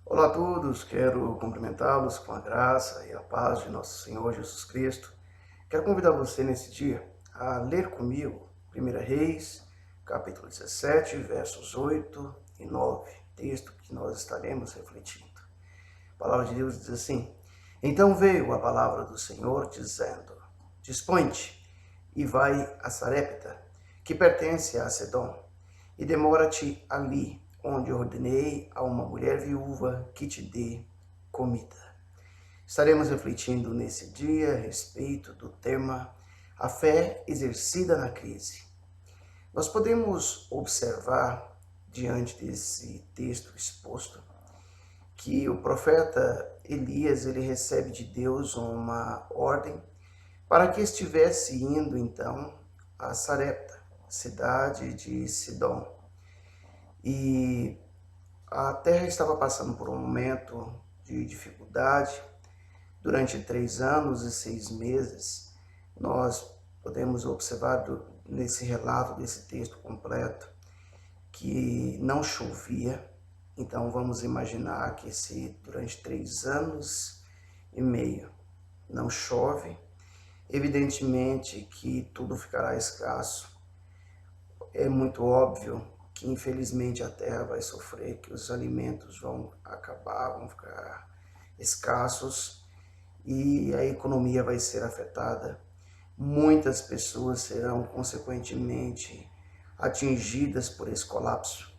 Olá a todos, quero cumprimentá-los com a graça e a paz de nosso Senhor Jesus Cristo. Quero convidar você nesse dia a ler comigo 1 Reis, capítulo 17, versos 8 e 9, texto que nós estaremos refletindo. A palavra de Deus diz assim: Então veio a palavra do Senhor dizendo: Dispõe-te e vai a Sarepta, que pertence a Sedom, e demora-te ali, onde ordenei a uma mulher viúva que te dê comida. Estaremos refletindo nesse dia a respeito do tema A Fé Exercida na Crise. Nós podemos observar, diante desse texto exposto, que o profeta Elias ele recebe de Deus uma ordem para que estivesse indo então a Sarepta, cidade de Sidom. E a terra estava passando por um momento de dificuldade. Durante 3 anos e 6 meses, nós podemos observar nesse relato desse texto completo que não chovia. Então vamos imaginar que se durante 3 anos e meio não chove, evidentemente que tudo ficará escasso. É muito óbvio que infelizmente a terra vai sofrer, que os alimentos vão acabar, vão ficar escassos e a economia vai ser afetada. Muitas pessoas serão consequentemente atingidas por esse colapso.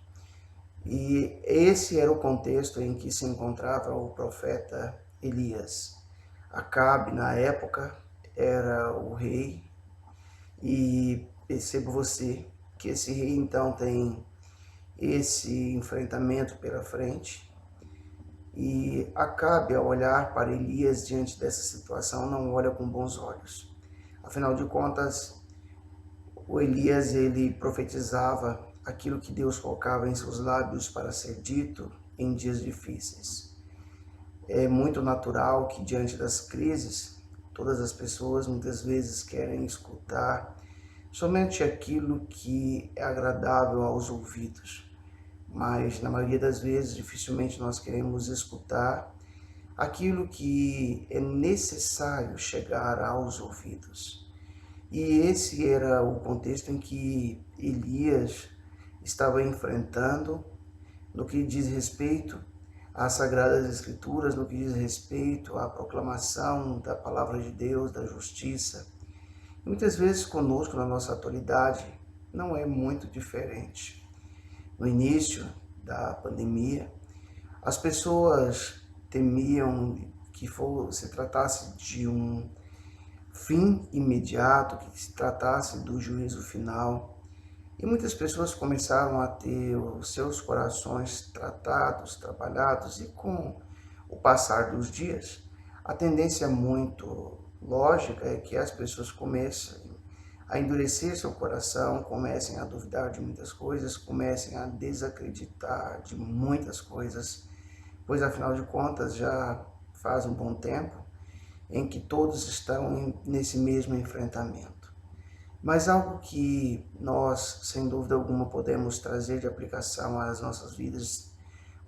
E esse era o contexto em que se encontrava o profeta Elias. Acabe, na época, era o rei, e perceba você que esse rei então tem esse enfrentamento pela frente, e Acabe, ao olhar para Elias diante dessa situação, não olha com bons olhos. Afinal de contas, o Elias ele profetizava aquilo que Deus colocava em seus lábios para ser dito em dias difíceis. É muito natural que diante das crises, todas as pessoas muitas vezes querem escutar somente aquilo que é agradável aos ouvidos. Mas, na maioria das vezes, dificilmente nós queremos escutar aquilo que é necessário chegar aos ouvidos. E esse era o contexto em que Elias estava enfrentando no que diz respeito às Sagradas Escrituras, no que diz respeito à proclamação da Palavra de Deus, da justiça. E muitas vezes conosco, na nossa atualidade, não é muito diferente. No início da pandemia, as pessoas temiam que se tratasse de um fim imediato, que se tratasse do juízo final. E muitas pessoas começaram a ter os seus corações tratados, trabalhados, e com o passar dos dias, a tendência muito lógica é que as pessoas comecem a endurecer seu coração, comecem a duvidar de muitas coisas, comecem a desacreditar de muitas coisas, pois afinal de contas já faz um bom tempo em que todos estão nesse mesmo enfrentamento. Mas algo que nós, sem dúvida alguma, podemos trazer de aplicação às nossas vidas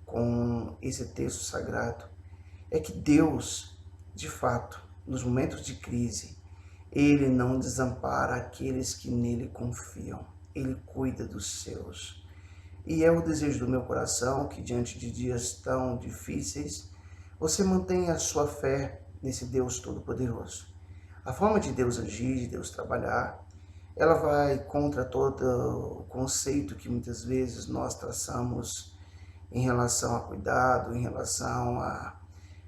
com esse texto sagrado é que Deus, de fato, nos momentos de crise, Ele não desampara aqueles que nele confiam. Ele cuida dos seus. E é o desejo do meu coração que, diante de dias tão difíceis, você mantenha a sua fé nesse Deus Todo-Poderoso. A forma de Deus agir, de Deus trabalhar, ela vai contra todo o conceito que muitas vezes nós traçamos em relação a cuidado, em relação a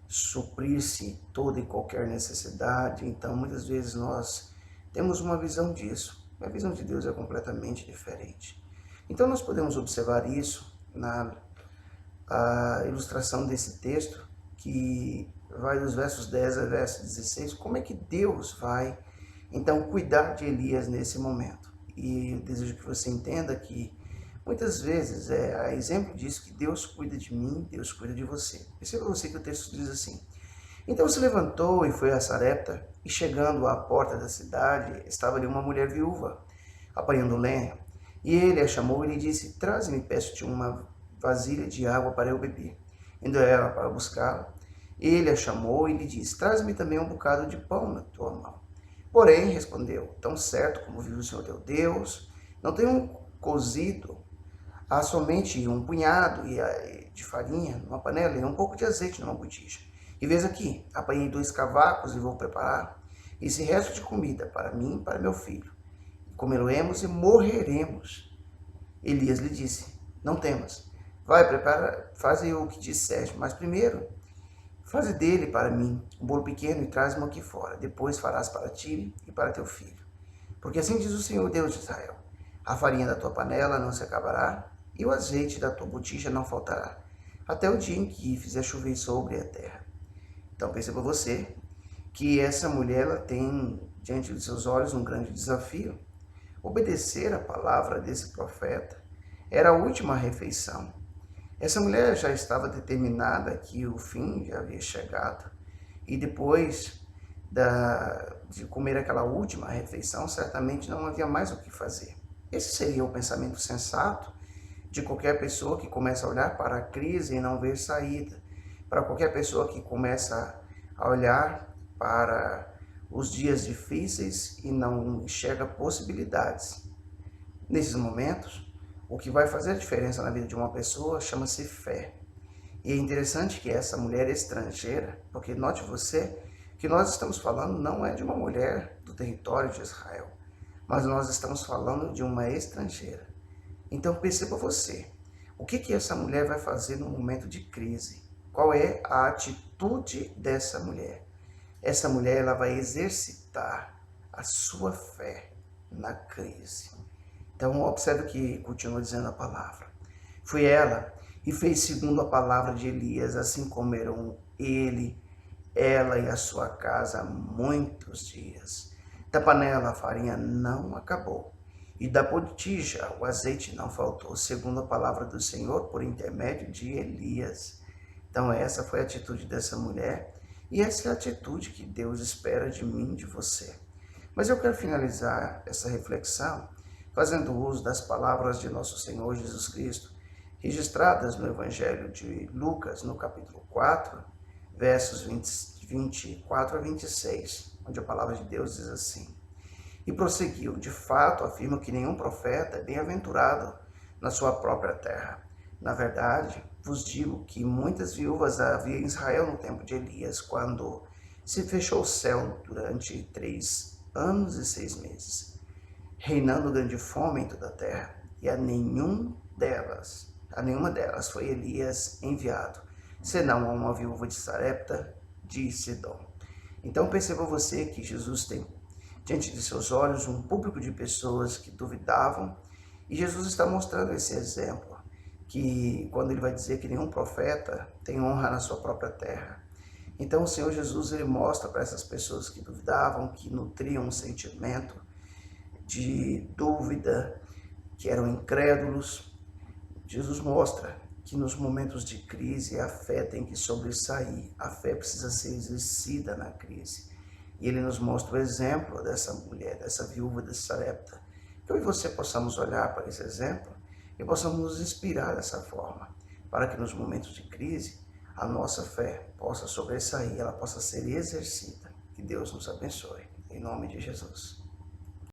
suprir-se toda e qualquer necessidade. Então, muitas vezes nós temos uma visão disso. A visão de Deus é completamente diferente. Então, nós podemos observar isso na ilustração desse texto, que vai dos versos 10 a verso 16, como é que Deus vai, então, cuidar de Elias nesse momento. E eu desejo que você entenda que muitas vezes a exemplo disso que Deus cuida de mim, Deus cuida de você. Perceba você que o texto diz assim: Então se levantou e foi a Sarepta, e chegando à porta da cidade, estava ali uma mulher viúva, apanhando lenha. E ele a chamou e lhe disse: Traze-me, peço-te, uma vasilha de água para eu beber. Indo ela para buscá-la, ele a chamou e lhe disse: Traz-me também um bocado de pão na tua mão. Porém, respondeu: Tão certo como vive o Senhor teu Deus, não tenho cozido há somente um punhado de farinha numa panela e um pouco de azeite numa botija. E vês aqui, apanhei 2 cavacos e vou preparar esse resto de comida para mim e para meu filho. Comeremos e morreremos. Elias lhe disse: Não temas, vai, prepara, faze o que disseste, mas primeiro faze dele para mim um bolo pequeno e traz-me aqui fora. Depois farás para ti e para teu filho. Porque assim diz o Senhor Deus de Israel: a farinha da tua panela não se acabará e o azeite da tua botija não faltará, até o dia em que fizer chover sobre a terra. Então perceba você que essa mulher ela tem diante de seus olhos um grande desafio. Obedecer a palavra desse profeta era a última refeição. Essa mulher já estava determinada que o fim já havia chegado. E depois de comer aquela última refeição, certamente não havia mais o que fazer. Esse seria o pensamento sensato de qualquer pessoa que começa a olhar para a crise e não ver saída. Para qualquer pessoa que começa a olhar para os dias difíceis e não enxerga possibilidades. Nesses momentos, o que vai fazer a diferença na vida de uma pessoa chama-se fé. E é interessante que essa mulher estrangeira, porque note você que nós estamos falando não é de uma mulher do território de Israel, mas nós estamos falando de uma estrangeira. Então perceba você, o que essa mulher vai fazer no momento de crise? Qual é a atitude dessa mulher? Essa mulher ela vai exercitar a sua fé na crise. Então observe que continua dizendo a palavra. Foi ela e fez segundo a palavra de Elias, assim comeram ele, ela e a sua casa muitos dias. Da panela a farinha não acabou, e da botija o azeite não faltou, segundo a palavra do Senhor por intermédio de Elias. Então essa foi a atitude dessa mulher, e essa é a atitude que Deus espera de mim e de você. Mas eu quero finalizar essa reflexão fazendo uso das palavras de nosso Senhor Jesus Cristo, registradas no Evangelho de Lucas, no capítulo 4, versos 24 a 26, onde a palavra de Deus diz assim: E prosseguiu: De fato, afirmo que nenhum profeta é bem-aventurado na sua própria terra. Na verdade, vos digo que muitas viúvas havia em Israel no tempo de Elias, quando se fechou o céu durante 3 anos e 6 meses, reinando grande fome em toda a terra, e a nenhuma delas foi Elias enviado, senão a uma viúva de Sarepta de Sidom. Então perceba você que Jesus tem diante de seus olhos um público de pessoas que duvidavam, e Jesus está mostrando esse exemplo, que quando ele vai dizer que nenhum profeta tem honra na sua própria terra. Então o Senhor Jesus ele mostra para essas pessoas que duvidavam, que nutriam um sentimento de dúvida, que eram incrédulos. Jesus mostra que nos momentos de crise a fé tem que sobressair, a fé precisa ser exercida na crise. E ele nos mostra o exemplo dessa mulher, dessa viúva de Sarepta. Que eu e você possamos olhar para esse exemplo e possamos nos inspirar dessa forma, para que nos momentos de crise a nossa fé possa sobressair, ela possa ser exercida. Que Deus nos abençoe. Em nome de Jesus.